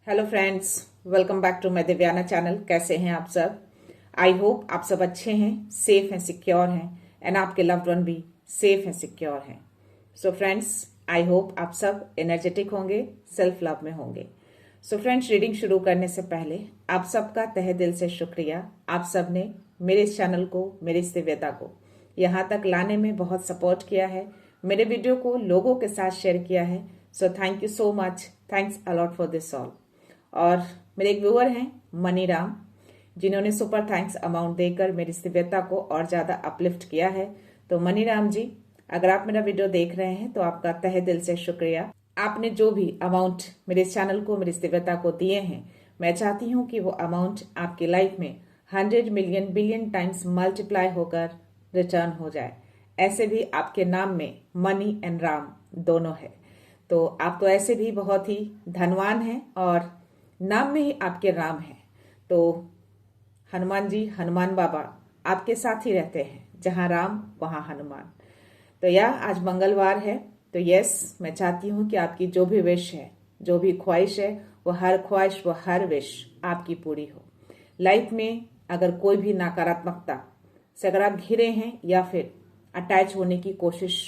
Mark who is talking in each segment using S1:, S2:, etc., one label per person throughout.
S1: Hello friends, welcome back to my Divyana channel. कैसे हैं आप सब? आई होप आप सब अच्छे हैं, सेफ हैं, सिक्योर हैं एंड आपके लव्ड वन भी सेफ हैं, सिक्योर हैं। सो फ्रेंड्स, आई होप आप सब एनर्जेटिक होंगे, सेल्फ लव में होंगे। सो फ्रेंड्स, रीडिंग शुरू करने से पहले आप सबका तहे दिल से शुक्रिया। आप सब ने मेरे इस चैनल को, मेरी इस दिव्यता को यहाँ तक लाने में बहुत सपोर्ट किया है, मेरे वीडियो को लोगों के साथ शेयर किया है। So thank you so much, thanks a lot for this all. और मेरे एक व्यूअर हैं मनी राम, जिन्होंने सुपर थैंक्स अमाउंट देकर मेरी दिव्यता को और ज़्यादा अपलिफ्ट किया है। तो मनी राम जी, अगर आप मेरा वीडियो देख रहे हैं तो आपका तहे दिल से शुक्रिया। आपने जो भी अमाउंट मेरे इस चैनल को, मेरी दिव्यता को दिए हैं, मैं चाहती हूँ कि वो अमाउंट आपकी लाइफ में 100 मिलियन बिलियन टाइम्स मल्टीप्लाई होकर रिटर्न हो जाए। ऐसे भी आपके नाम में मनी एंड राम दोनों है, तो आप तो ऐसे भी बहुत ही धनवान हैं और नाम में ही आपके राम हैं। तो हनुमान जी, हनुमान बाबा आपके साथ ही रहते हैं, जहां राम वहां हनुमान। तो आज मंगलवार है, तो यस, मैं चाहती हूँ कि आपकी जो भी विश है, जो भी ख्वाहिश है, वो हर ख्वाहिश, वो हर विश आपकी पूरी हो। लाइफ में अगर कोई भी नकारात्मकता से अगर आप घिरे हैं या फिर अटैच होने की कोशिश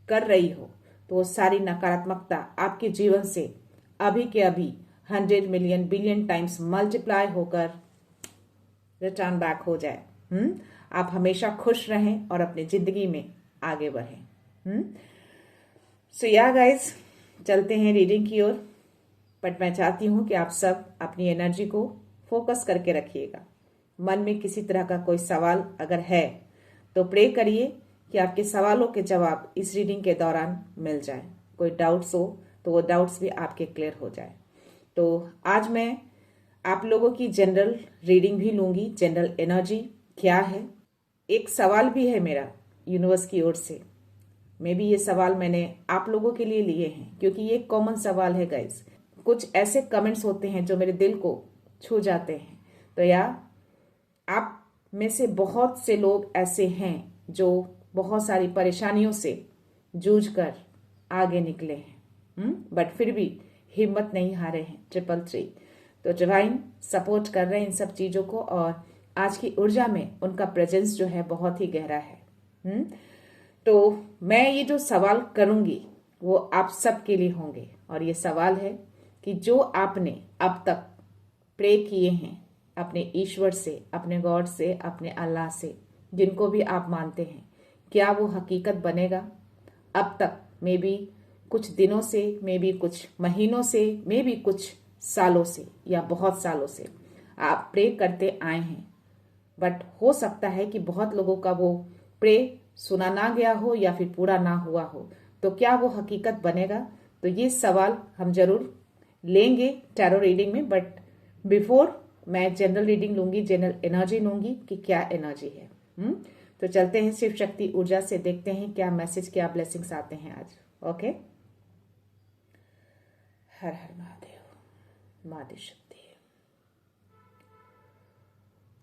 S1: कर रही हो, तो वो सारी नकारात्मकता आपके जीवन से अभी के अभी 100 मिलियन बिलियन टाइम्स मल्टीप्लाई होकर रिटर्न बैक हो जाए। आप हमेशा खुश रहें और अपनी जिंदगी में आगे बढ़ें। सो गाइज, चलते हैं रीडिंग की ओर। बट मैं चाहती हूं कि आप सब अपनी एनर्जी को फोकस करके रखिएगा। मन में किसी तरह का कोई सवाल अगर है तो प्रे करिए कि आपके सवालों के जवाब इस रीडिंग के दौरान मिल जाए। कोई डाउट्स हो तो वो डाउट्स भी आपके क्लियर हो जाए। तो आज मैं आप लोगों की जनरल रीडिंग भी लूंगी। जनरल एनर्जी क्या है, एक सवाल भी है मेरा यूनिवर्स की ओर से। मे बी ये सवाल मैंने आप लोगों के लिए लिए हैं, क्योंकि ये एक कॉमन सवाल है गाइज। कुछ ऐसे कमेंट्स होते हैं जो मेरे दिल को छू जाते हैं। तो आप में से बहुत से लोग ऐसे हैं जो बहुत सारी परेशानियों से जूझकर आगे निकले हैं, बट फिर भी हिम्मत नहीं हारे हैं। 333 तो डिवाइन सपोर्ट कर रहे हैं इन सब चीजों को, और आज की ऊर्जा में उनका प्रेजेंस जो है बहुत ही गहरा है। तो मैं ये जो सवाल करूंगी वो आप सबके लिए होंगे, और ये सवाल है कि जो आपने अब तक प्रे किए हैं अपने ईश्वर से, अपने गॉड से, अपने अल्लाह से, जिनको भी आप मानते हैं, क्या वो हकीकत बनेगा? अब तक मे बी कुछ दिनों से, मे बी कुछ महीनों से, मे बी कुछ सालों से या बहुत सालों से आप प्रे करते आए हैं, बट हो सकता है कि बहुत लोगों का वो प्रे सुना ना गया हो या फिर पूरा ना हुआ हो। तो क्या वो हकीकत बनेगा? तो ये सवाल हम जरूर लेंगे टैरो रीडिंग में, बट बिफोर मैं जनरल रीडिंग लूंगी, जनरल एनर्जी लूंगी कि क्या एनर्जी है। तो चलते हैं शिव शक्ति ऊर्जा से, देखते हैं क्या मैसेज, क्या ब्लेसिंग्स आते हैं आज। ओके, हर हर महादेव, मादी शक्ति,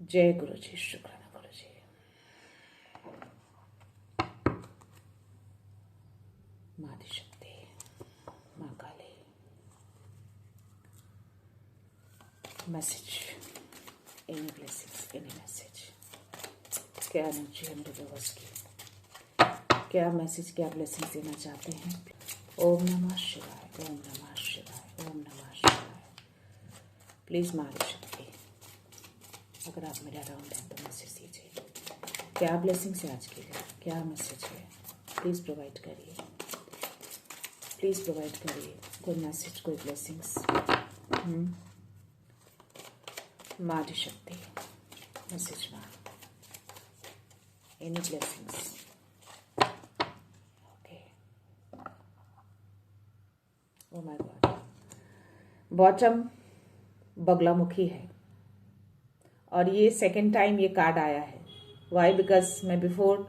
S1: जय गुरु जी, शुक्राना गुरु जी। मादी शक्ति, माँ Kali, message, any blessings, any message, क्या एनर्जी है मेरे व्यूअर्स की, क्या मैसेज, क्या ब्लेसिंग्स देना चाहते हैं? ओम नमः शिवाय, ओम नमः शिवाय, ओम नमः शिवाय। प्लीज मादी शक्ति, अगर आप मेरे अराउंड हैं तो मैसेज दीजिए। क्या ब्लेसिंग्स है आज की, क्या मैसेज है? प्लीज प्रोवाइड करिए, प्लीज प्रोवाइड करिए कोई मैसेज, कोई ब्लेसिंग्स। मादी शक्ति, मैसेज माँ, any blessings. Oh my God, bottom Baglamukhi है, और ये सेकेंड टाइम ये कार्ड आया है। वाई? बिकॉज मैं बिफोर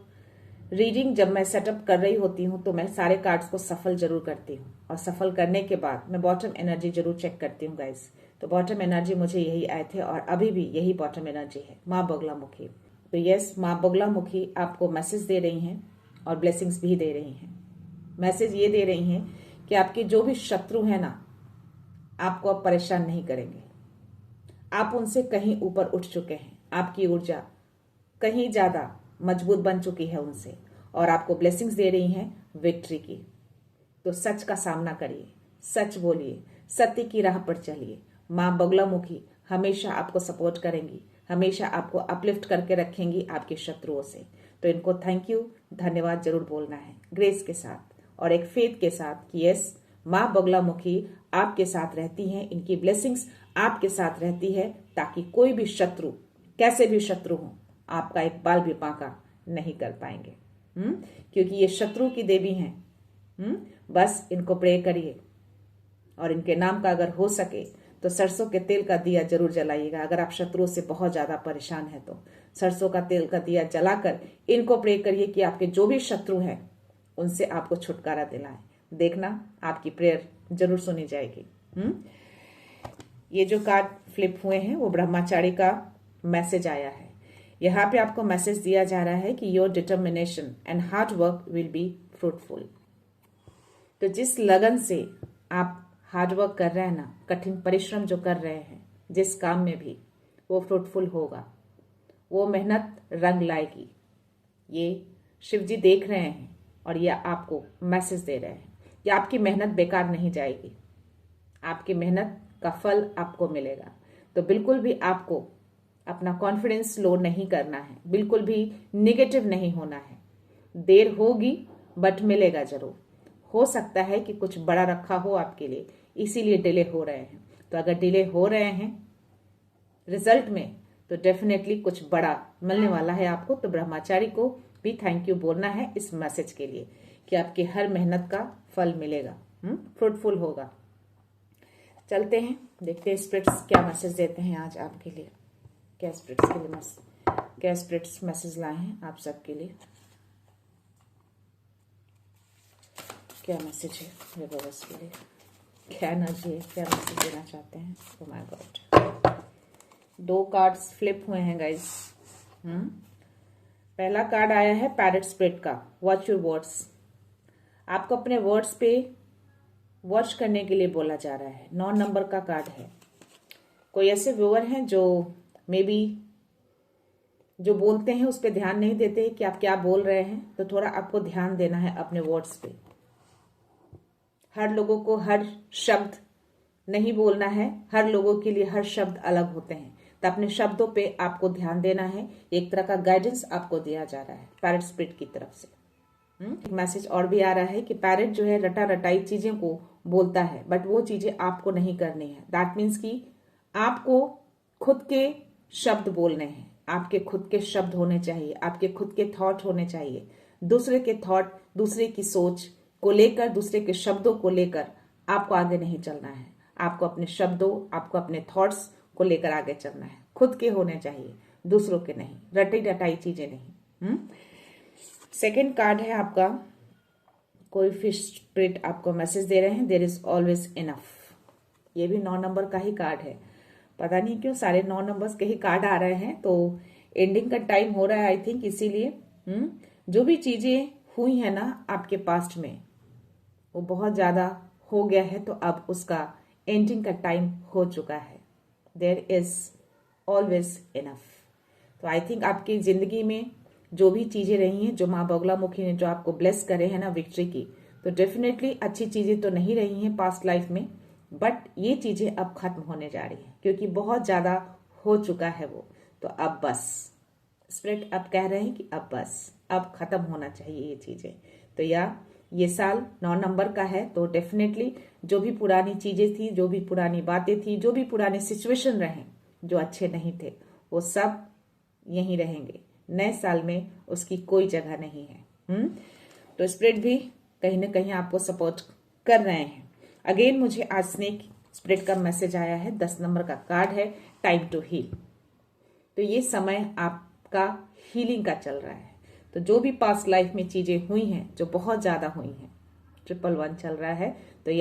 S1: रीडिंग जब मैं सेटअप कर रही होती हूँ तो मैं सारे कार्ड्स को सफल जरूर करती हूँ, और सफल करने के बाद मैं बॉटम एनर्जी जरूर चेक करती हूँ गाइस। तो बॉटम एनर्जी मुझे यही आए थे, और अभी भी यही बॉटम एनर्जी है, माँ बगलामुखी। तो यस, माँ बगलामुखी आपको मैसेज दे रही हैं और ब्लेसिंग्स भी दे रही हैं। मैसेज ये दे रही हैं कि आपके जो भी शत्रु हैं ना, आपको अब परेशान नहीं करेंगे। आप उनसे कहीं ऊपर उठ चुके हैं। आपकी ऊर्जा कहीं ज्यादा मजबूत बन चुकी है उनसे, और आपको ब्लेसिंग्स दे रही हैं विक्ट्री की। तो सच का सामना करिए, सच बोलिए, सत्य की राह पर चलिए। माँ बगलामुखी हमेशा आपको सपोर्ट करेंगी, हमेशा आपको अपलिफ्ट करके रखेंगी आपके शत्रुओं से। तो इनको थैंक यू, धन्यवाद जरूर बोलना है ग्रेस के साथ और एक फेथ के साथ कि यस, माँ बगलामुखी आपके साथ रहती हैं, इनकी ब्लेसिंग्स आपके साथ रहती है, ताकि कोई भी शत्रु, कैसे भी शत्रु हो, आपका एक बाल भी बांका नहीं कर पाएंगे। क्योंकि ये शत्रु की देवी हैं। बस इनको प्रे करिए, और इनके नाम का अगर हो सके तो सरसों के तेल का दिया जरूर जलाइएगा। अगर आप शत्रुओं से बहुत ज्यादा परेशान है तो सरसों का तेल का दिया जलाकर इनको प्रे करिए कि आपके जो भी शत्रु हैं उनसे आपको छुटकारा दिलाएं। देखना आपकी प्रेयर जरूर सुनी जाएगी। ये जो कार्ड फ्लिप हुए हैं वो ब्रह्मचारी का मैसेज आया है। यहाँ पे आपको मैसेज दिया जा रहा है कि your determination and hard work will be fruitful. तो जिस लगन से आप हार्ड वर्क कर रहे हैं ना, कठिन परिश्रम जो कर रहे हैं जिस काम में भी, वो फ्रूटफुल होगा, वो मेहनत रंग लाएगी। ये शिव जी देख रहे हैं और ये आपको मैसेज दे रहे हैं कि आपकी मेहनत बेकार नहीं जाएगी, आपकी मेहनत का फल आपको मिलेगा। तो बिल्कुल भी आपको अपना कॉन्फिडेंस लो नहीं करना है, बिल्कुल भी निगेटिव नहीं होना है। देर होगी बट मिलेगा जरूर। हो सकता है कि कुछ बड़ा रखा हो आपके लिए, इसीलिए डिले हो रहे हैं। तो अगर डिले हो रहे हैं रिजल्ट में, तो डेफिनेटली कुछ बड़ा मिलने वाला है आपको। तो ब्रह्मचारी को भी थैंक यू बोलना है इस मैसेज के लिए कि आपकी हर मेहनत का फल मिलेगा, फ्रूटफुल होगा। चलते हैं, देखते हैं स्पिरिट्स क्या मैसेज देते हैं आज आपके लिए। क्या स्पिरिट्स के लिए क्या स्पिरिट्स मैसेज लाए हैं आप सबके लिए, क्या मैसेज है व्यूअर्स के लिए, क्या एनर्जी है, क्या मैसेज देना चाहते हैं। Oh my God, 2 cards flip हुए हैं गाइस। पहला कार्ड आया है पैरेट स्पिरिट का, वॉच योर वर्ड्स। आपको अपने वर्ड्स पे वॉच करने के लिए बोला जा रहा है। 9 नंबर का कार्ड है। कोई ऐसे व्यूअर हैं जो मे बी जो बोलते हैं उस पर ध्यान नहीं देते कि आप क्या बोल रहे हैं, तो थोड़ा आपको ध्यान देना है अपने वर्ड्स पे। हर लोगों को हर शब्द नहीं बोलना है, हर लोगों के लिए हर शब्द अलग होते हैं। तो अपने शब्दों पे आपको ध्यान देना है। एक तरह का गाइडेंस आपको दिया जा रहा है पैरेट स्पिरिट की तरफ से। एक मैसेज और भी आ रहा है कि पैरेट जो है रटा रटाई चीजें को बोलता है, बट वो चीजें आपको नहीं करनी है। दैट मीन्स कि आपको खुद के शब्द बोलने हैं, आपके खुद के शब्द होने चाहिए, आपके खुद के थॉट होने चाहिए। दूसरे के थॉट, दूसरे की सोच को लेकर, दूसरे के शब्दों को लेकर आपको आगे नहीं चलना है। आपको अपने शब्दों, आपको अपने थॉट्स को लेकर आगे चलना है। खुद के होने चाहिए, दूसरों के नहीं, रटी रटाई चीजें नहीं। सेकेंड कार्ड है आपका, कोई फिश स्पिरिट आपको मैसेज दे रहे हैं, देयर इज ऑलवेज इनफ। ये भी 9 नंबर का ही कार्ड है। पता नहीं क्यों सारे 9 नंबर्स के ही कार्ड आ रहे हैं। तो एंडिंग का टाइम हो रहा है आई थिंक, इसीलिए जो भी चीजें हुई है ना आपके पास्ट में, वो बहुत ज्यादा हो गया है, तो अब उसका एंडिंग का टाइम हो चुका है। There is always enough. तो आई थिंक आपकी जिंदगी में जो भी चीजें रही हैं, जो माँ बगलामुखी ने जो आपको ब्लेस करे हैं ना विक्ट्री की, तो डेफिनेटली अच्छी चीजें तो नहीं रही हैं पास्ट लाइफ में, बट ये चीजें अब खत्म होने जा रही हैं क्योंकि बहुत ज्यादा हो चुका है वो। तो अब बस स्पिरिट अब कह रहे हैं कि अब बस, अब खत्म होना चाहिए ये चीजें। तो ये साल 9 नंबर का है, तो डेफिनेटली जो भी पुरानी चीजें थी, जो भी पुरानी बातें थी, जो भी पुराने सिचुएशन रहे जो अच्छे नहीं थे, वो सब यहीं रहेंगे। नए साल में उसकी कोई जगह नहीं है। तो स्पिरिट भी कहीं ना कहीं आपको सपोर्ट कर रहे हैं। अगेन मुझे आज स्नेक स्पिरिट का मैसेज आया है, 10 नंबर का कार्ड है, टाइम टू हील। तो ये समय आपका हीलिंग का चल रहा है। तो जो भी पास्ट लाइफ में चीजें हुई हैं, जो बहुत ज्यादा हुई हैं, 111 चल रहा है, तो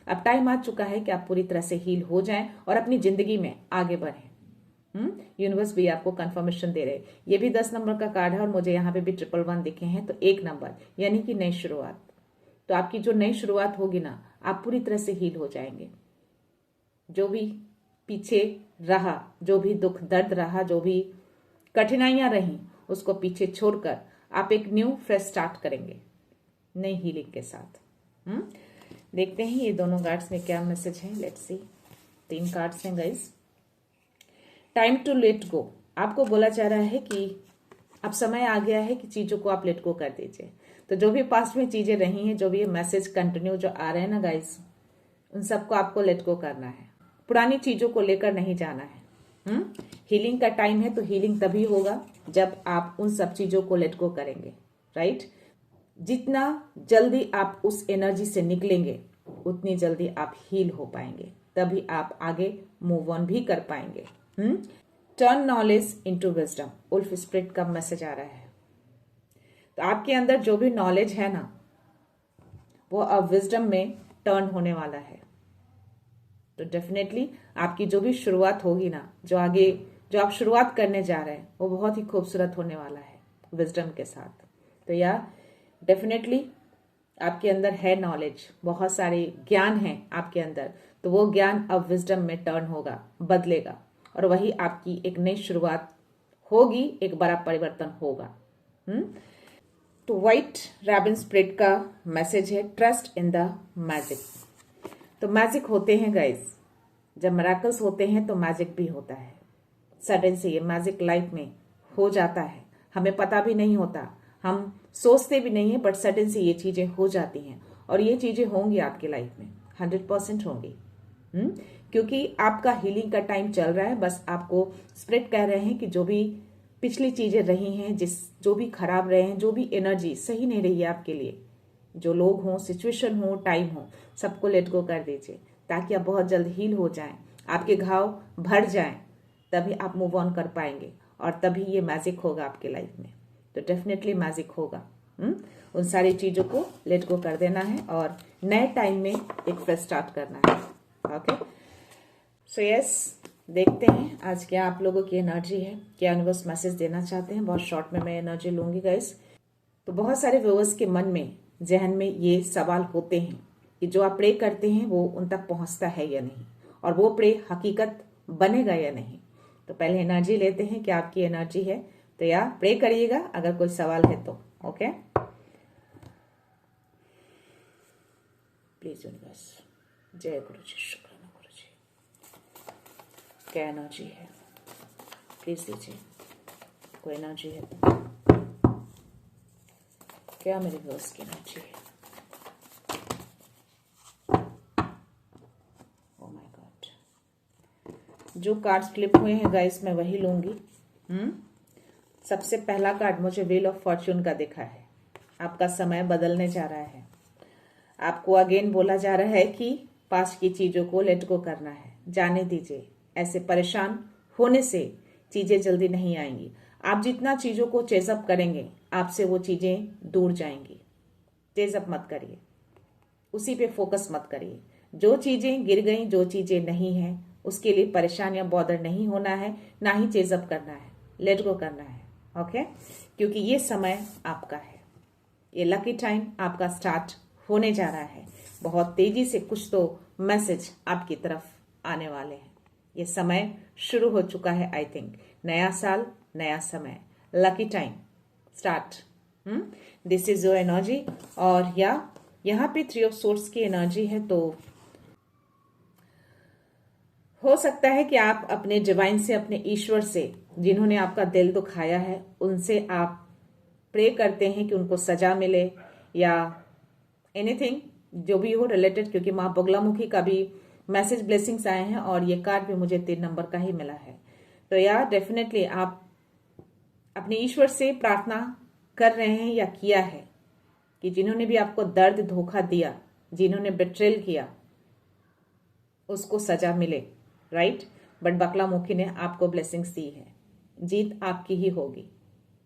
S1: अब टाइम आ चुका है कि आप पूरी तरह से हील हो जाएं और अपनी जिंदगी में आगे बढ़ें। यूनिवर्स भी आपको कंफर्मेशन दे रहे हैं। ये भी 10 नंबर का कार्ड है और मुझे यहाँ पे भी 111 दिखे हैं, तो 1 नंबर यानी कि नई शुरुआत। तो आपकी जो नई शुरुआत होगी ना, आप पूरी तरह से हील हो जाएंगे। जो भी पीछे रहा, जो भी दुख दर्द रहा, जो भी कठिनाइयां रही, उसको पीछे छोड़कर आप एक न्यू फ्रेश स्टार्ट करेंगे नई हीलिंग के साथ। देखते हैं ये दोनों कार्ड्स में क्या मैसेज है। Let's see. 3 कार्ड्स हैं guys. Time to let go. आपको बोला जा रहा है कि अब समय आ गया है कि चीजों को आप लेट गो कर दीजिए। तो जो भी पास्ट में चीजें रही हैं, जो भी मैसेज कंटिन्यू जो आ रहे हैं ना गाइस, उन सबको आपको लेट गो करना है। पुरानी चीजों को लेकर नहीं जाना है। हीलिंग का टाइम है, तो हीलिंग तभी होगा जब आप उन सब चीजों को लेट गो करेंगे, राइट। जितना जल्दी आप उस एनर्जी से निकलेंगे, उतनी जल्दी आप हील हो पाएंगे, तभी आप आगे मूव ऑन भी कर पाएंगे। Turn knowledge into wisdom, wolf spirit का मैसेज आ रहा है। तो आपके अंदर जो भी नॉलेज है ना, वो अब विजडम में टर्न होने वाला है। तो डेफिनेटली आपकी जो भी शुरुआत होगी ना, जो आप शुरुआत करने जा रहे हैं, वो बहुत ही खूबसूरत होने वाला है विजडम के साथ। तो यार डेफिनेटली आपके अंदर है नॉलेज, बहुत सारे ज्ञान है आपके अंदर, तो वो ज्ञान अब विजडम में टर्न होगा, बदलेगा, और वही आपकी एक नई शुरुआत होगी, एक बड़ा परिवर्तन होगा। तो व्हाइट रैबिन स्पिरिट का मैसेज है, ट्रस्ट इन द मैजिक। तो मैजिक होते हैं गाइस, जब मिरेकल्स होते हैं तो मैजिक भी होता है। सडन से ये मैजिक लाइफ में हो जाता है, हमें पता भी नहीं होता, हम सोचते भी नहीं है, बट सडन से ये चीजें हो जाती हैं, और ये चीजें होंगी आपकी लाइफ में, 100% होंगी। क्योंकि आपका हीलिंग का टाइम चल रहा है। बस आपको स्पिरिट कह रहे हैं कि जो भी पिछली चीजें रही हैं, जो भी खराब रहे हैं, जो भी एनर्जी सही नहीं रही है आपके लिए, जो लोग हों, सिचुएशन हो, टाइम हो, सबको लेट गो कर दीजिए, ताकि आप बहुत जल्द हील हो जाएं, आपके घाव भर जाएं, तभी आप मूव ऑन कर पाएंगे, और तभी ये मैजिक होगा आपके लाइफ में। तो डेफिनेटली मैजिक होगा। उन सारी चीजों को लेट गो कर देना है और नए टाइम में एक फ्रेश स्टार्ट करना है। ओके, सो यस, देखते हैं आज क्या आप लोगों की एनर्जी है, क्या यूनिवर्स मैसेज देना चाहते हैं। बहुत शॉर्ट में मैं एनर्जी लूंगी गाइस। तो बहुत सारे व्यूअर्स के मन में, जहन में ये सवाल होते हैं कि जो आप प्रे करते हैं वो उन तक पहुंचता है या नहीं, और वो प्रे हकीकत बनेगा या नहीं। तो पहले एनर्जी लेते हैं, क्या आपकी एनर्जी है। तो या प्रे करिएगा अगर कोई सवाल है तो। ओके, प्लीज यूनिवर्स, जय गुरु जी, शुक्राना गुरु जी, क्या एनर्जी है प्लीज दीजिए। कोई एनर्जी है तो क्या मेरे व्यूअर्स की एनर्जी है। ओह माय गॉड, जो कार्ड्स फ्लिप हुए हैं गाइस मैं वही लूंगी। सबसे पहला कार्ड मुझे व्हील ऑफ फॉर्च्यून का दिखा है। आपका समय बदलने जा रहा है। आपको अगेन बोला जा रहा है कि पास्ट की चीजों को लेट गो करना है, जाने दीजिए। ऐसे परेशान होने से चीजें जल्दी नहीं आएंगी। आप जितना चीजों को चेजअप करेंगे, आपसे वो चीजें दूर जाएंगी। चेजअप मत करिए, उसी पे फोकस मत करिए। जो चीजें गिर गई, जो चीजें नहीं है, उसके लिए परेशान या बॉदर नहीं होना है, ना ही चेजअप करना है, लेट गो करना है। ओके, क्योंकि ये समय आपका है, ये लकी टाइम आपका स्टार्ट होने जा रहा है। बहुत तेजी से कुछ तो मैसेज आपकी तरफ आने वाले हैं। ये समय शुरू हो चुका है। आई थिंक नया साल, नया समय, lucky time start. This is your energy. और यहाँ पे 3 ऑफ सोर्स की एनर्जी है। तो हो सकता है कि आप अपने डिवाइन से, अपने ईश्वर से, जिन्होंने आपका दिल दुखाया है, उनसे आप प्रे करते हैं कि उनको सजा मिले या एनीथिंग जो भी हो रिलेटेड। क्योंकि माँ बगलामुखी का भी मैसेज ब्लेसिंग्स आए हैं और ये कार्ड भी मुझे 3 नंबर का ही मिला है। तो यार डेफिनेटली आप अपने ईश्वर से प्रार्थना कर रहे हैं या किया है कि जिन्होंने भी आपको दर्द, धोखा दिया, जिन्होंने बिट्रेल किया, उसको सजा मिले, राइट। बट बगलामुखी ने आपको ब्लेसिंग्स दी है, जीत आपकी ही होगी।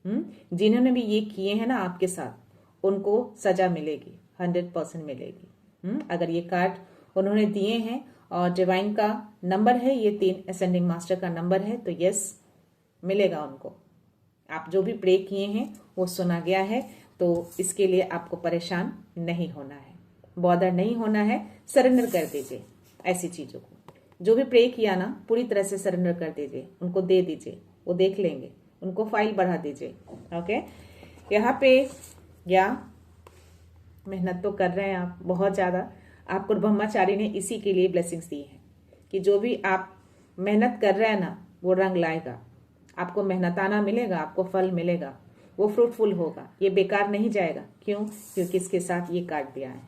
S1: जिन्होंने भी ये किए हैं ना आपके साथ, उनको सजा मिलेगी, 100% मिलेगी। अगर ये कार्ड उन्होंने दिए हैं और डिवाइन का नंबर है, ये 3 असेंडिंग मास्टर का नंबर है, तो यस मिलेगा उनको। आप जो भी प्रे किए हैं वो सुना गया है। तो इसके लिए आपको परेशान नहीं होना है, बॉदर नहीं होना है, सरेंडर कर दीजिए ऐसी चीजों को। जो भी प्रे किया ना पूरी तरह से सरेंडर कर दीजिए, उनको दे दीजिए, वो देख लेंगे, उनको फाइल बढ़ा दीजिए। ओके, यहाँ पे या मेहनत तो कर रहे हैं आप बहुत ज़्यादा, आपको ब्रह्मचारी ने इसी के लिए ब्लेसिंग्स दी है कि जो भी आप मेहनत कर रहे हैं ना वो रंग लाएगा, आपको मेहनताना मिलेगा, आपको फल मिलेगा, वो फ्रूटफुल होगा, ये बेकार नहीं जाएगा। क्यों? क्योंकि इसके साथ ये कार्ड दिया है,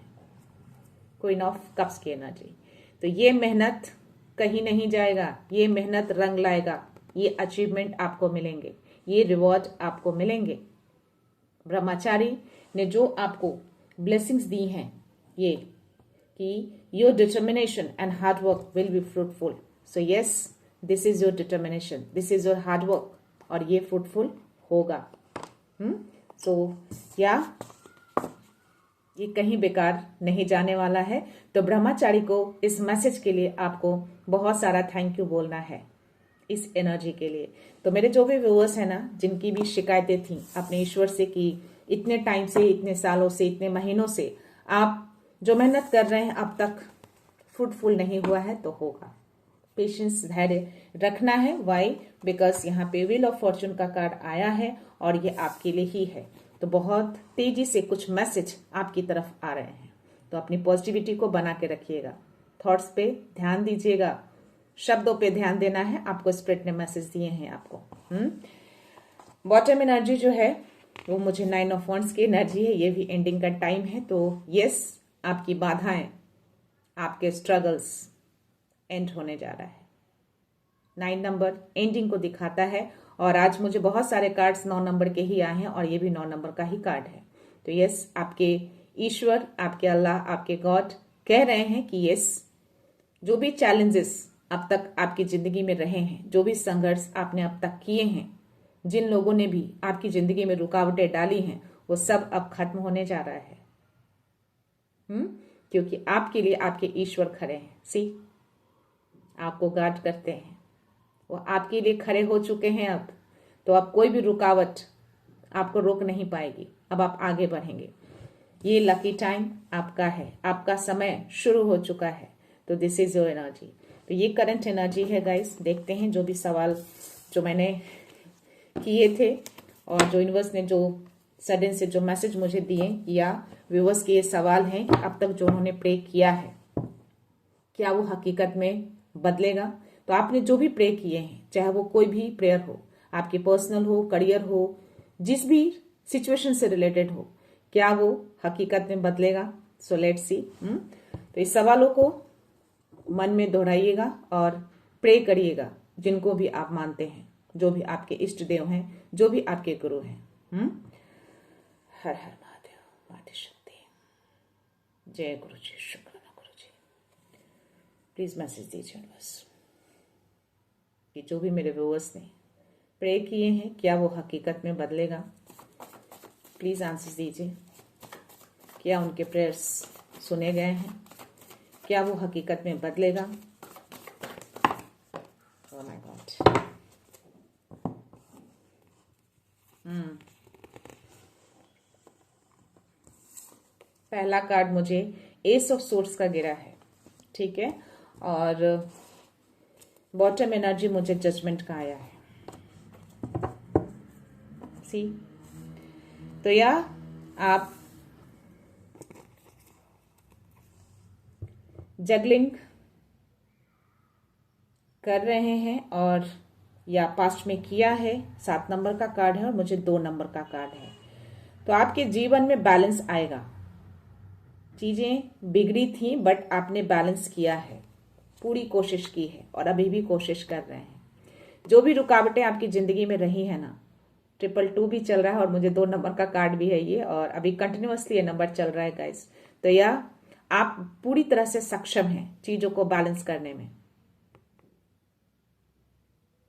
S1: क्वीन ऑफ कप्स की एनर्जी। तो ये मेहनत कहीं नहीं जाएगा, ये मेहनत रंग लाएगा, ये अचीवमेंट आपको मिलेंगे, ये रिवॉर्ड आपको मिलेंगे। ब्रह्मचारी ने जो आपको ब्लेसिंग्स दी हैं ये कि your determination and hard work will be fruitful. So yes, this is your determination, this is your hard work, और ये फ्रूटफुल होगा। सो या ये कहीं बेकार नहीं जाने वाला है। तो ब्रह्मचारी को इस मैसेज के लिए आपको बहुत सारा थैंक यू बोलना है, इस एनर्जी के लिए। तो मेरे जो भी व्यूअर्स हैं ना, जिनकी भी शिकायतें थी अपने ईश्वर से कि इतने टाइम से, इतने सालों से, इतने महीनों से आप जो मेहनत कर रहे हैं अब तक फ्रूटफुल नहीं हुआ है, तो होगा। पेशेंस, धैर्य रखना है। वाई? बिकॉज यहाँ पे व्हील ऑफ फॉर्चून का कार्ड आया है और ये आपके लिए ही है। तो बहुत तेजी से कुछ मैसेज आपकी तरफ आ रहे हैं, तो अपनी पॉजिटिविटी को बना के रखिएगा, थॉट्स पे ध्यान दीजिएगा, शब्दों पे ध्यान देना है। आपको स्पिरिट ने मैसेज दिए हैं आपको। बॉटम एनर्जी जो है वो मुझे 9 ऑफ वॉन्ड्स की एनर्जी है। ये भी एंडिंग का टाइम है। तो यस, आपकी बाधाएं, आपके स्ट्रगल्स एंड होने जा रहा है। 9 नंबर एंडिंग को दिखाता है, और आज मुझे बहुत सारे कार्ड्स 9 नंबर के ही आए हैं, और ये भी 9 नंबर का ही कार्ड है। तो यस, आपके ईश्वर, आपके अल्लाह, आपके गॉड कह रहे हैं कि यस, जो भी चैलेंजेस अब तक आपकी जिंदगी में रहे हैं, जो भी संघर्ष आपने अब तक किए हैं, जिन लोगों ने भी आपकी जिंदगी में रुकावटें डाली हैं, वो सब अब खत्म होने जा रहा है। क्योंकि आपके लिए आपके ईश्वर खड़े हैं। सी, आपको गार्ड करते हैं, वो आपके लिए खड़े हो चुके हैं अब। तो अब कोई भी रुकावट आपको रोक नहीं पाएगी, अब आप आगे बढ़ेंगे। ये लकी टाइम आपका है, आपका समय शुरू हो चुका है। तो दिस इज योर एनर्जी। तो ये करंट एनर्जी है गाइस। देखते हैं जो भी सवाल जो मैंने किए थे, और जो यूनिवर्स ने जो सडन से जो मैसेज मुझे दिए, या व्यूवर्स के ये सवाल हैं कि अब तक जो उन्होंने प्रे किया है, क्या वो हकीकत में बदलेगा। तो आपने जो भी प्रे किए हैं, चाहे वो कोई भी प्रेयर हो, आपकी पर्सनल हो, करियर हो, जिस भी सिचुएशन से रिलेटेड हो, क्या वो हकीकत में बदलेगा। So let's see. तो इस सवालों को मन में दोहराइएगा और प्रे करिएगा, जिनको भी आप मानते हैं, जो भी आपके इष्ट देव हैं, जो भी आपके गुरु हैं। हर हर महादेव, माते शक्ति। जय गुरु जी, शुक्राना गुरु जी। प्लीज मैसेज दीजिए बस कि जो भी मेरे व्यूअर्स ने प्रे किए हैं, क्या वो हकीकत में बदलेगा। प्लीज आंसर दीजिए, क्या उनके प्रेयर्स सुने गए हैं, क्या वो हकीकत में बदलेगा। Oh my God. पहला कार्ड मुझे एस ऑफ सोर्ड्स का गिरा है, ठीक है, और बॉटम एनर्जी मुझे जजमेंट का आया है। सी, तो या आप जगलिंग कर रहे हैं, और या पास्ट में किया है। 7 नंबर का कार्ड है और मुझे 2 नंबर का कार्ड है। तो आपके जीवन में बैलेंस आएगा। चीजें बिगड़ी थी बट आपने बैलेंस किया है, पूरी कोशिश की है, और अभी भी कोशिश कर रहे हैं। जो भी रुकावटें आपकी जिंदगी में रही है ना, 222 भी चल रहा है, और मुझे 2 नंबर का कार्ड भी है ये, और अभी कंटिन्यूअसली ये नंबर चल रहा है गाइस। तो यह आप पूरी तरह से सक्षम हैं चीजों को बैलेंस करने में।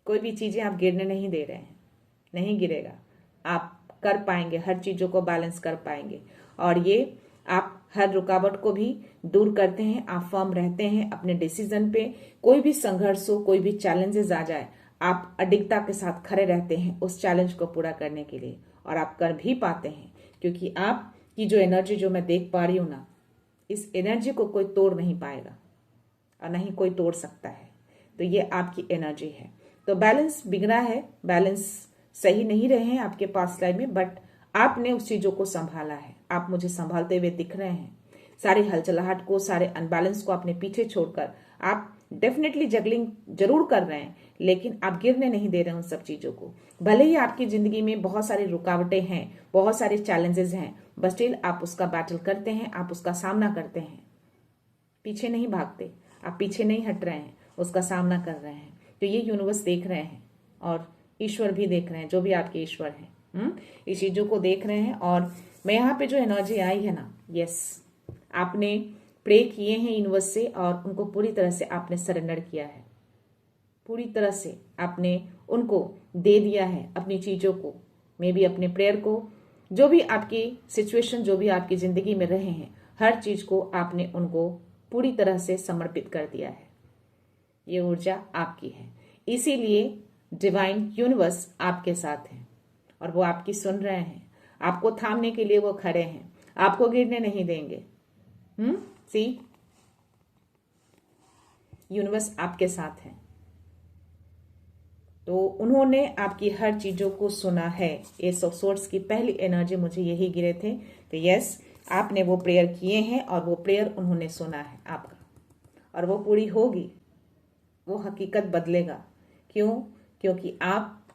S1: कोई भी चीजें आप गिरने नहीं दे रहे हैं, नहीं गिरेगा, आप कर पाएंगे, हर चीजों को बैलेंस कर पाएंगे। और ये आप हर रुकावट को भी दूर करते हैं, आप फर्म रहते हैं अपने डिसीजन पे। कोई भी संघर्ष हो, कोई भी चैलेंजेस आ जाए, आप अडिगता के साथ खड़े रहते हैं उस चैलेंज को पूरा करने के लिए, और आप कर भी पाते हैं। क्योंकि आपकी जो एनर्जी जो मैं देख पा रही हूं ना, इस एनर्जी को कोई तोड़ नहीं पाएगा, और नहीं कोई तोड़ सकता है। तो ये आपकी एनर्जी है। तो बैलेंस बिगड़ा है, बैलेंस सही नहीं रहे हैं आपके पास्ट लाइफ में, बट आपने उस चीजों को संभाला है। आप मुझे संभालते हुए दिख रहे हैं। सारी हलचलाहट को, सारे अनबैलेंस को आपने पीछे छोड़कर आप डेफिनेटली जगलिंग जरूर कर रहे हैं, लेकिन आप गिरने नहीं दे रहे हैं उन सब चीजों को। भले ही आपकी जिंदगी में बहुत सारी रुकावटें हैं, बहुत सारे चैलेंजेस हैं, बट स्टिल आप उसका बैटल करते हैं, आप उसका सामना करते हैं। पीछे नहीं भागते, आप पीछे नहीं हट रहे हैं, उसका सामना कर रहे हैं। तो ये यूनिवर्स देख रहे हैं और ईश्वर भी देख रहे हैं, जो भी आपके ईश्वर हैं, इस चीजों को देख रहे हैं। और मैं यहाँ पे जो एनर्जी आई है ना, यस, आपने प्रे किए हैं यूनिवर्स से और उनको पूरी तरह से आपने सरेंडर किया है। पूरी तरह से आपने उनको दे दिया है अपनी चीजों को, मे बी अपने प्रेयर को, जो भी आपकी सिचुएशन, जो भी आपकी जिंदगी में रहे हैं, हर चीज को आपने उनको पूरी तरह से समर्पित कर दिया है। ये ऊर्जा आपकी है, इसीलिए डिवाइन यूनिवर्स आपके साथ है और वो आपकी सुन रहे हैं। आपको थामने के लिए वो खड़े हैं, आपको गिरने नहीं देंगे। सी, यूनिवर्स आपके साथ है, तो उन्होंने आपकी हर चीजों को सुना है। एस ऑफ सोर्ड्स की पहली एनर्जी मुझे यही गिरे थे। तो यस, आपने वो प्रेयर किए हैं और वो प्रेयर उन्होंने सुना है आपका, और वो पूरी होगी, वो हकीकत बदलेगा। क्यों? क्योंकि आप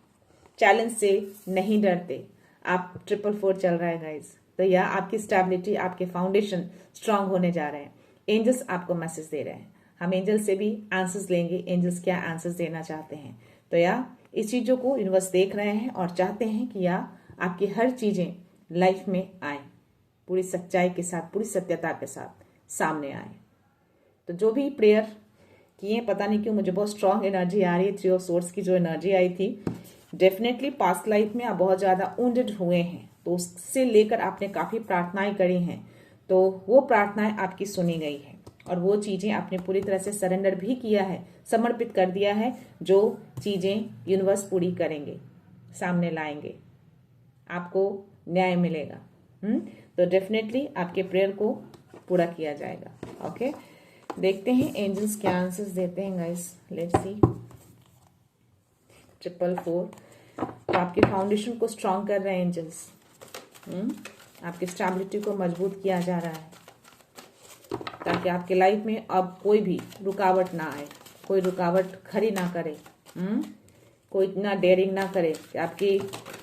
S1: चैलेंज से नहीं डरते। आप 444 चल रहा है गाइज, तो यह आपकी स्टेबिलिटी, आपके फाउंडेशन स्ट्रांग होने जा रहे हैं। एंजल्स आपको मैसेज दे रहे हैं। हम एंजल से भी आंसर्स लेंगे, एंजल्स क्या आंसर्स देना चाहते हैं। तो या इस चीजों को यूनिवर्स देख रहे हैं और चाहते हैं कि या आपकी हर चीजें लाइफ में आए, पूरी सच्चाई के साथ, पूरी सत्यता के साथ सामने आए। तो जो भी प्रेयर किए, पता नहीं क्यों मुझे बहुत स्ट्रांग एनर्जी आ रही है। 3 ऑफ सोर्ड्स की जो एनर्जी आई थी, डेफिनेटली पास्ट लाइफ में आप बहुत ज्यादा वुंडेड हुए हैं, तो उससे लेकर आपने काफी प्रार्थनाएं करी हैं, तो वो प्रार्थनाएं आपकी सुनी गई है और वो चीजें आपने पूरी तरह से सरेंडर भी किया है, समर्पित कर दिया है। जो चीजें यूनिवर्स पूरी करेंगे, सामने लाएंगे, आपको न्याय मिलेगा। तो डेफिनेटली आपके प्रेयर को पूरा किया जाएगा। ओके, देखते हैं एंजल्स क्या आंसर्स देते हैं गाइस। Let's see. 444, तो आपके फाउंडेशन को स्ट्रांग कर रहे हैं एंजल्स। आपकी स्टेबिलिटी को मजबूत किया जा रहा है, ताकि आपके लाइफ में अब कोई भी रुकावट ना आए, कोई रुकावट खड़ी ना करे, कोई इतना डेयरिंग ना करे कि आपकी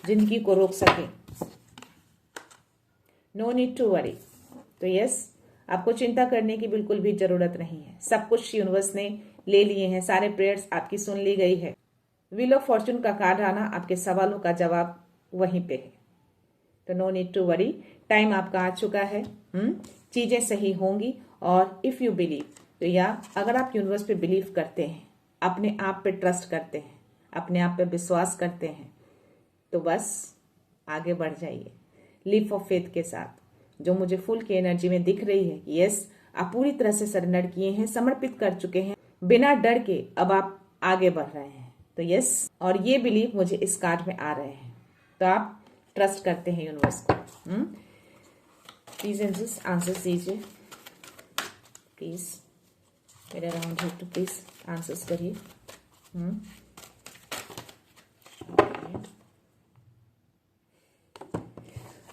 S1: जिंदगी को रोक सके। No need to worry. तो यस, आपको चिंता करने की बिल्कुल भी जरूरत नहीं है। सब कुछ यूनिवर्स ने ले लिए हैं, सारे प्रेयर्स आपकी सुन ली गई है। व्हील ऑफ फॉर्चून का कार्ड आना, आपके सवालों का जवाब वहीं पे है। तो no need to worry, time आपका आ चुका है। चीजें सही होंगी। और इफ यू बिलीव, तो या अगर आप यूनिवर्स पे बिलीव करते हैं, अपने आप पे ट्रस्ट करते हैं, अपने आप पे विश्वास करते हैं, तो बस आगे बढ़ जाइए लीप ऑफ फेथ के साथ, जो मुझे फुल की एनर्जी में दिख रही है। यस, आप पूरी तरह से सरेंडर किए हैं, समर्पित कर चुके हैं, बिना डर के अब आप आगे बढ़ रहे हैं। तो यस, और ये बिलीव मुझे इस कार्ड में आ रहे हैं। तो आप ट्रस्ट करते हैं यूनिवर्स को। प्लीज एंजल्स आंसर्स दीजिए, प्लीज मेरे अराउंड है, तो प्लीज आंसर्स करिए।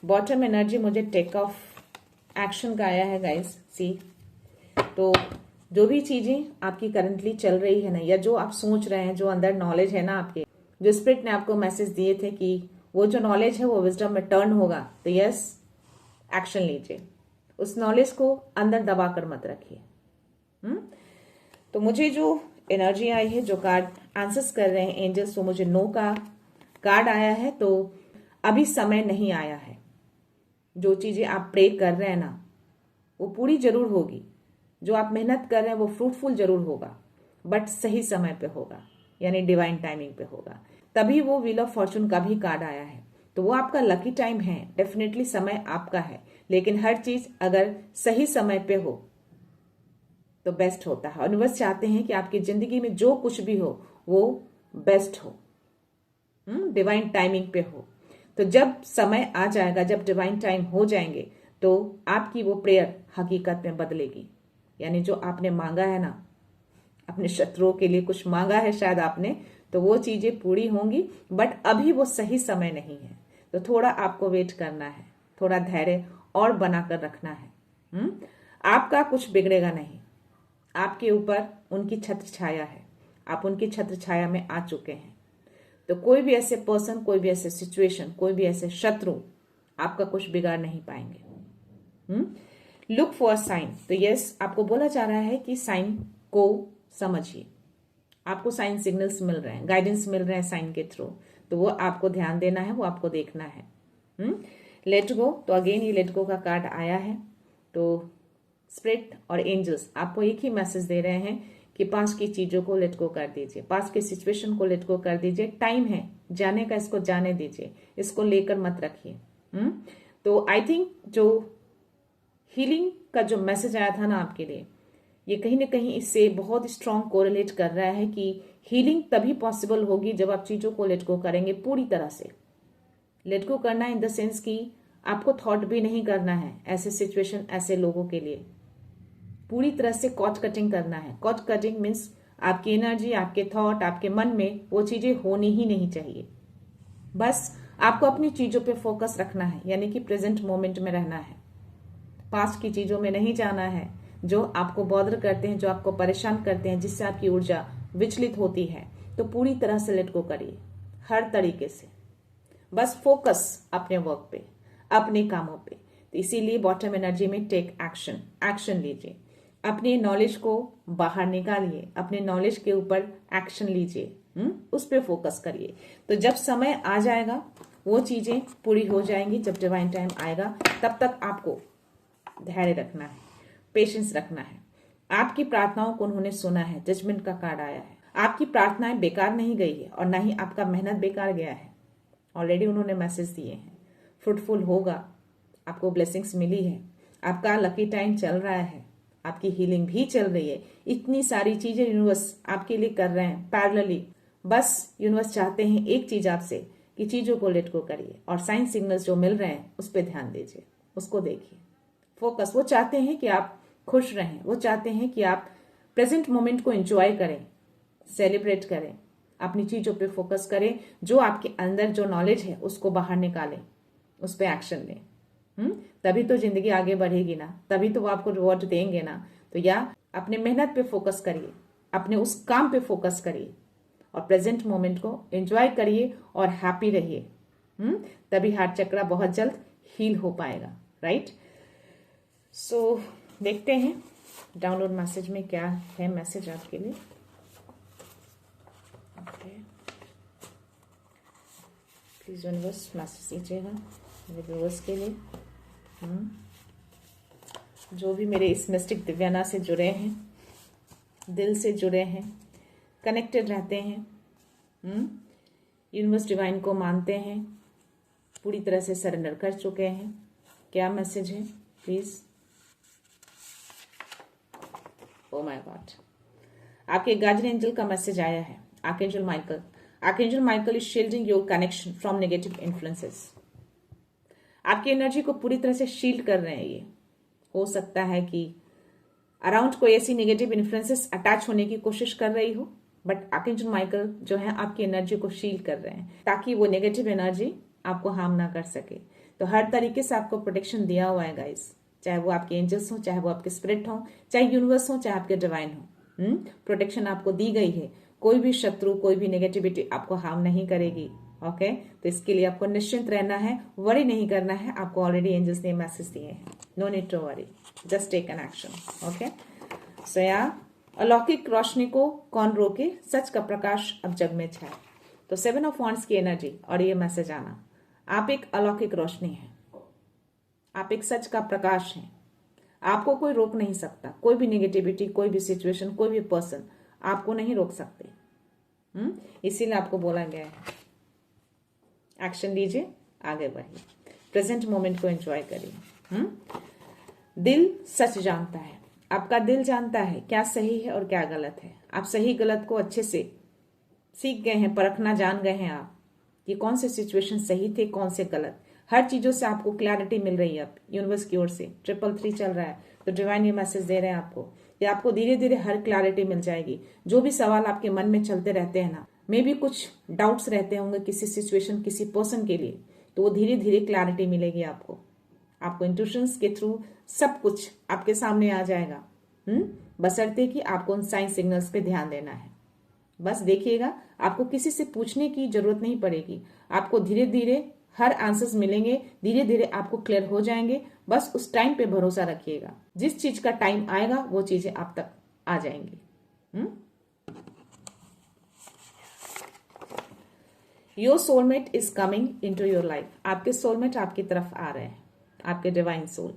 S1: बॉटम एनर्जी मुझे टेक ऑफ एक्शन का आया है गाइस। सी, तो जो भी चीजें आपकी करंटली चल रही है ना, या जो आप सोच रहे हैं, जो अंदर नॉलेज है ना आपके, जो स्पिरिट ने आपको मैसेज दिए थे कि वो जो नॉलेज है वो विजडम में टर्न होगा, तो यस, एक्शन लीजिए। उस नॉलेज को अंदर दबा कर मत रखिए। तो मुझे जो एनर्जी आई है, जो कार्ड आंसर्स कर रहे हैं एंजल्स, वो मुझे नो का कार्ड आया है। तो अभी समय नहीं आया है। जो चीजें आप प्रे कर रहे हैं ना, वो पूरी जरूर होगी। जो आप मेहनत कर रहे हैं वो फ्रूटफुल जरूर होगा, बट सही समय पे होगा, यानी डिवाइन टाइमिंग पे होगा। तभी वो व्हील ऑफ फॉर्चून का भी कार्ड आया है। तो वो आपका लकी टाइम है, डेफिनेटली समय आपका है, लेकिन हर चीज अगर सही समय पे हो तो बेस्ट होता है। यूनिवर्स चाहते हैं कि आपकी जिंदगी में जो कुछ भी हो वो बेस्ट हो, डिवाइन टाइमिंग पे हो। तो जब समय आ जाएगा, जब डिवाइन टाइम हो जाएंगे, तो आपकी वो प्रेयर हकीकत में बदलेगी। यानी जो आपने मांगा है ना, अपने शत्रुओं के लिए कुछ मांगा है शायद आपने, तो वो चीजें पूरी होंगी, बट अभी वो सही समय नहीं है। तो थोड़ा आपको वेट करना है, थोड़ा धैर्य और बनाकर रखना है। आपका कुछ बिगड़ेगा नहीं, आपके ऊपर उनकी छत्र छाया है, आप उनकी छत्र छाया में आ चुके हैं। तो कोई भी ऐसे पर्सन, कोई भी ऐसे सिचुएशन, कोई भी ऐसे शत्रु आपका कुछ बिगाड़ नहीं पाएंगे। Look for sign. तो यस, आपको बोला जा रहा है कि साइन को समझिए। आपको साइन सिग्नल्स मिल रहे हैं, गाइडेंस मिल रहे हैं साइन के थ्रू, तो वो आपको ध्यान देना है, वो आपको देखना है। Let go. तो अगेन ये लेट गो का कार्ड आया है। तो स्पिरिट और एंजल्स आपको एक ही मैसेज दे रहे हैं कि पास की चीजों को लेट गो कर दीजिए, पास की सिचुएशन को लेट गो कर दीजिए। टाइम है जाने का, इसको जाने दीजिए, इसको लेकर मत रखिए। तो आई थिंक जो हीलिंग का जो मैसेज आया था ना आपके लिए, ये कहीं ना कहीं इससे बहुत स्ट्रांग कोरिलेट कर रहा है कि हीलिंग तभी पॉसिबल होगी जब आप चीजों को लेट गो करेंगे पूरी तरह से। लेट गो करना इन द सेंस कि आपको थॉट भी नहीं करना है ऐसे सिचुएशन, ऐसे लोगों के लिए। पूरी तरह से कॉट कटिंग करना है। कॉट कटिंग मीन्स आपकी एनर्जी, आपके थॉट, आपके मन में वो चीजें होनी ही नहीं चाहिए। बस आपको अपनी चीजों पे फोकस रखना है, यानी कि प्रेजेंट मोमेंट में रहना है। पास्ट की चीजों में नहीं जाना है, जो आपको बॉदर करते हैं, जो आपको परेशान करते हैं, जिससे आपकी ऊर्जा विचलित होती है। तो पूरी तरह से लेट गो करिए, हर तरीके से। बस फोकस अपने वर्क पे, अपने कामों पे। तो इसीलिए बॉटम एनर्जी में टेक एक्शन, एक्शन लीजिए। अपने नॉलेज को बाहर निकालिए, अपने नॉलेज के ऊपर एक्शन लीजिए, उस पर फोकस करिए। तो जब समय आ जाएगा वो चीजें पूरी हो जाएंगी। जब डिवाइन टाइम आएगा तब तक आपको धैर्य रखना है, पेशेंस रखना है। आपकी प्रार्थनाओं को उन्होंने सुना है। जजमेंट का कार्ड आया है। आपकी प्रार्थनाएं बेकार नहीं गई है और ना ही आपका मेहनत बेकार गया है। ऑलरेडी उन्होंने मैसेज दिए हैं, फ्रूटफुल होगा, आपको ब्लेसिंग्स मिली है, आपका लकी टाइम चल रहा है, आपकी हीलिंग भी चल रही है। इतनी सारी चीजें यूनिवर्स आपके लिए कर रहे हैं पैरेलली। बस यूनिवर्स चाहते हैं एक चीज आपसे कि चीजों को लेट गो करिए और साइन सिग्नल्स जो मिल रहे हैं उस पर ध्यान दीजिए, उसको देखिए, फोकस। वो चाहते हैं कि आप खुश रहें, वो चाहते हैं कि आप प्रेजेंट मोमेंट को एंजॉय करें, सेलिब्रेट करें, अपनी चीजों पे फोकस करें। जो आपके अंदर जो नॉलेज है उसको बाहर निकालें, उस पर एक्शन लें। तभी तो जिंदगी आगे बढ़ेगी ना, तभी तो वो आपको रिवॉर्ड देंगे ना। तो या अपने मेहनत पे फोकस करिए, अपने उस काम पे फोकस करिए और प्रेजेंट मोमेंट को एंजॉय करिए और हैप्पी रहिए। तभी हार्ट चक्रा बहुत जल्द हील हो पाएगा, राइट। सो देखते हैं डाउनलोड मैसेज में क्या है मैसेज आपके लिए। प्लीज यूनिवर्स मैसेज दीजिएगा मेरे व्यूअर्स के लिए। जो भी मेरे इस मिस्टिक दिव्याना से जुड़े हैं, दिल से जुड़े हैं, कनेक्टेड रहते हैं, यूनिवर्स डिवाइन को मानते हैं, पूरी तरह से सरेंडर कर चुके हैं, क्या मैसेज है प्लीज। ओ माय गॉड, आपके गार्जियन एंजल का मैसेज आया है। Archangel Michael, archangel Michael is shielding your connection from negative influences. आपकी एनर्जी को पूरी तरह से शील्ड कर रहे हैं ये। हो सकता है कि अराउंड कोई ऐसी नेगेटिव इन्फ्लुएंसेस अटैच होने की कोशिश कर रही हो, बट आर्कएंजल माइकल जो है आपकी एनर्जी को शील्ड कर रहे हैं ताकि वो नेगेटिव एनर्जी आपको हार्म ना कर सके। तो हर तरीके से आपको प्रोटेक्शन दिया हुआ है गाइस, चाहे वो आपके एंजल्स हो, चाहे वो आपके स्पिरिट हो, चाहे यूनिवर्स हो, चाहे आपके डिवाइन हो। प्रोटेक्शन आपको दी गई है। कोई भी शत्रु, कोई भी नेगेटिविटी आपको हार्म नहीं करेगी। ओके, तो इसके लिए आपको निश्चिंत रहना है, वरी नहीं करना है। आपको ऑलरेडी एंजल्स ने मैसेज दिए हैं, no need to worry, just take an action. Okay, so या अलौकिक रोशनी को कौन रोके, सच का प्रकाश अब जग में छाए। तो 7 ऑफ वांड्स की एनर्जी और ये मैसेज आना, आप एक अलौकिक रोशनी है, आप एक सच का प्रकाश हैं। आपको कोई रोक नहीं सकता, कोई भी नेगेटिविटी, कोई भी सिचुएशन, कोई भी पर्सन आपको नहीं रोक सकते। इसीलिए आपको बोला गया है एक्शन लीजिए, आगे बढ़िए, प्रेजेंट मोमेंट को एंजॉय करिए। दिल सच जानता है, आपका दिल जानता है क्या सही है और क्या गलत है। आप सही गलत को अच्छे से सीख गए हैं, परखना जान गए हैं आप कि कौन से सिचुएशन सही थे, कौन से गलत। हर चीजों से आपको क्लैरिटी मिल रही है अब यूनिवर्स की ओर से। 333 चल रहा है तो डिवाइन ये मैसेज दे रहे हैं आपको या आपको धीरे धीरे हर क्लैरिटी मिल जाएगी। जो भी सवाल आपके मन में चलते रहते हैं ना, मे भी कुछ डाउट्स रहते होंगे किसी सिचुएशन, किसी पर्सन के लिए, तो वो धीरे धीरे क्लैरिटी मिलेगी आपको इंट्यूशंस के थ्रू सब कुछ आपके सामने आ जाएगा। बशर्ते कि आपको उन साइन सिग्नल्स पे ध्यान देना है। बस देखिएगा, आपको किसी से पूछने की जरूरत नहीं पड़ेगी, आपको धीरे धीरे हर आंसर्स मिलेंगे, धीरे धीरे आपको क्लियर हो जाएंगे। बस उस टाइम पे भरोसा रखिएगा, जिस चीज का टाइम आएगा वो चीजें आप तक आ जाएंगी। Your soulmate is coming into your life. आपके सोलमेट आपकी तरफ आ रहे हैं, आपके डिवाइन सोल।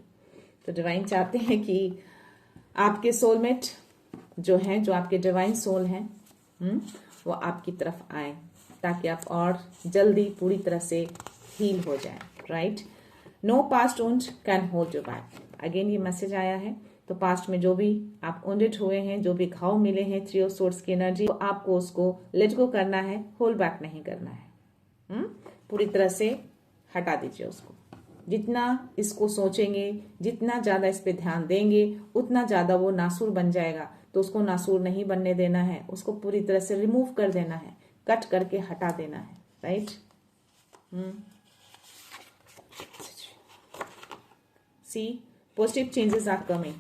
S1: तो डिवाइन चाहते हैं कि आपके सोलमेट जो हैं, जो आपके डिवाइन सोल हैं, वो आपकी तरफ आए, ताकि आप और जल्दी पूरी तरह से हील हो जाए। Right, no past wound can hold you back. Again ये मैसेज आया है। तो पास्ट में जो भी आप वुंडेड हुए हैं, जो भी घाव मिले हैं, 3 ऑफ सोर्ड्स की एनर्जी, तो आपको उसको लेट गो करना है, होल्ड बैक नहीं करना है। पूरी तरह से हटा दीजिए उसको। जितना इसको सोचेंगे, जितना ज्यादा इस पे ध्यान देंगे, उतना ज्यादा वो नासूर बन जाएगा। तो उसको नासूर नहीं बनने देना है, उसको पूरी तरह से रिमूव कर देना है, कट करके हटा देना है। Right, see positive changes are coming.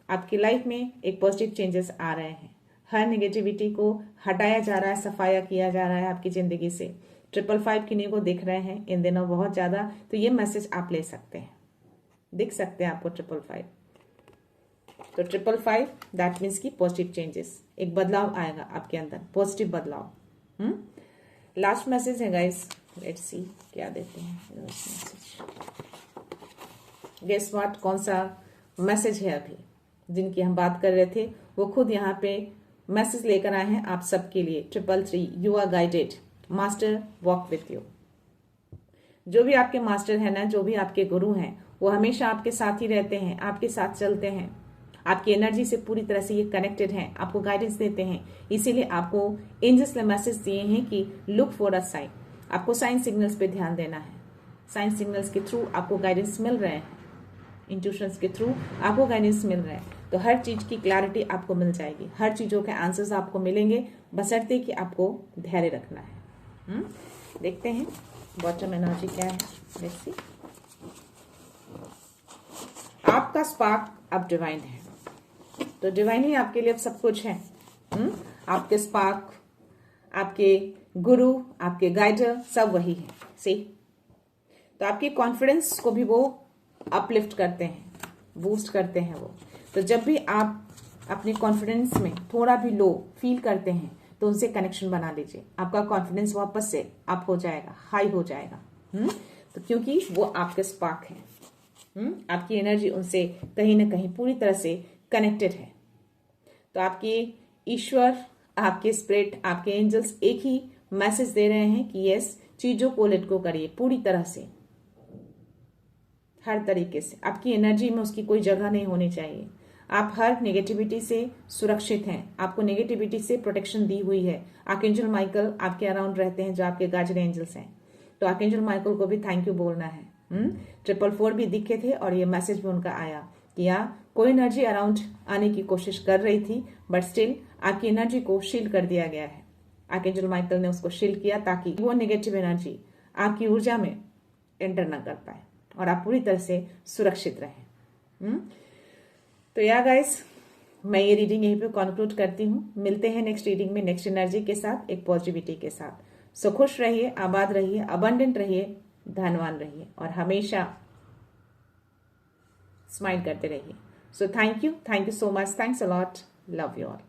S1: आपकी लाइफ में एक पॉजिटिव चेंजेस आ रहे हैं। हर नेगेटिविटी को हटाया जा रहा है, सफाया किया जा रहा है आपकी जिंदगी से। 555 किन्हीं को दिख रहे हैं इन दिनों बहुत ज्यादा, तो ये मैसेज आप ले सकते हैं, दिख सकते हैं आपको 555। तो 555 दैट मीन्स की पॉजिटिव चेंजेस, एक बदलाव आएगा आपके अंदर, पॉजिटिव बदलाव। लास्ट मैसेज है गाइस, लेट्स सी क्या देते हैं गेस व्हाट, कौन सा मैसेज है अभी जिनकी हम बात कर रहे थे, वो खुद यहाँ पे मैसेज लेकर आए हैं आप सबके लिए। 333 you are guided, master walk with you. जो भी आपके मास्टर है ना, जो भी आपके गुरु हैं, वो हमेशा आपके साथ ही रहते हैं, आपके साथ चलते हैं, आपकी एनर्जी से पूरी तरह से ये कनेक्टेड हैं, आपको गाइडेंस देते हैं। इसीलिए आपको एंजल्स ने मैसेज दिए हैं कि लुक फॉर अ साइन। आपको साइन सिग्नल्स पे ध्यान देना है। साइन सिग्नल्स के थ्रू आपको गाइडेंस मिल रहे हैं, इंट्यूशंस के थ्रू आपको गाइडेंस मिल रहा है। तो हर चीज की क्लैरिटी आपको मिल जाएगी, हर चीजों के आंसर्स आपको मिलेंगे, बशर्ते कि आपको धैर्य रखना है। देखते हैं बॉटम एनर्जी क्या है। लेट्स सी, आपका स्पार्क अब डिवाइन है, तो डिवाइन ही आपके लिए अब सब कुछ है। आपके स्पार्क, आपके गुरु, आपके गाइडर, सब वही है। सी, तो आपके कॉन्फिडेंस को भी वो अपलिफ्ट करते हैं, बूस्ट करते हैं वो। तो जब भी आप अपने कॉन्फिडेंस में थोड़ा भी लो फील करते हैं, तो उनसे कनेक्शन बना लीजिए, आपका कॉन्फिडेंस वापस से अप हो जाएगा, हाई हो जाएगा। तो क्योंकि वो आपके स्पार्क हैं, आपकी एनर्जी उनसे कहीं ना कहीं पूरी तरह से कनेक्टेड है। तो आपके ईश्वर, आपके स्पिरिट, आपके एंजल्स एक ही मैसेज दे रहे हैं कि यस, चीजों को लेट गो करिए पूरी तरह से, हर तरीके से। आपकी एनर्जी में उसकी कोई जगह नहीं होनी चाहिए। आप हर नेगेटिविटी से सुरक्षित हैं, आपको नेगेटिविटी से प्रोटेक्शन दी हुई है। आर्कएंजल माइकल आपके अराउंड रहते हैं, जो आपके गार्जियन एंजल्स हैं। तो आर्कएंजल माइकल को भी थैंक यू बोलना है। 444 भी दिखे थे और ये मैसेज भी उनका आया कि यहाँ कोई एनर्जी अराउंड आने की कोशिश कर रही थी, बट स्टिल आपकी एनर्जी को शील्ड कर दिया गया है। आर्कएंजल माइकल ने उसको शील्ड किया ताकि वो नेगेटिव एनर्जी आपकी ऊर्जा में एंटर न कर पाए और आप पूरी तरह से सुरक्षित रहें। तो या गाइस, मैं ये रीडिंग यहीं पे कंक्लूड करती हूँ। मिलते हैं नेक्स्ट रीडिंग में नेक्स्ट एनर्जी के साथ, एक पॉजिटिविटी के साथ। सो खुश रहिए, आबाद रहिए, अबंडेंट रहिए, धनवान रहिए और हमेशा स्माइल करते रहिए। So thank you so much, thanks a lot, love you all.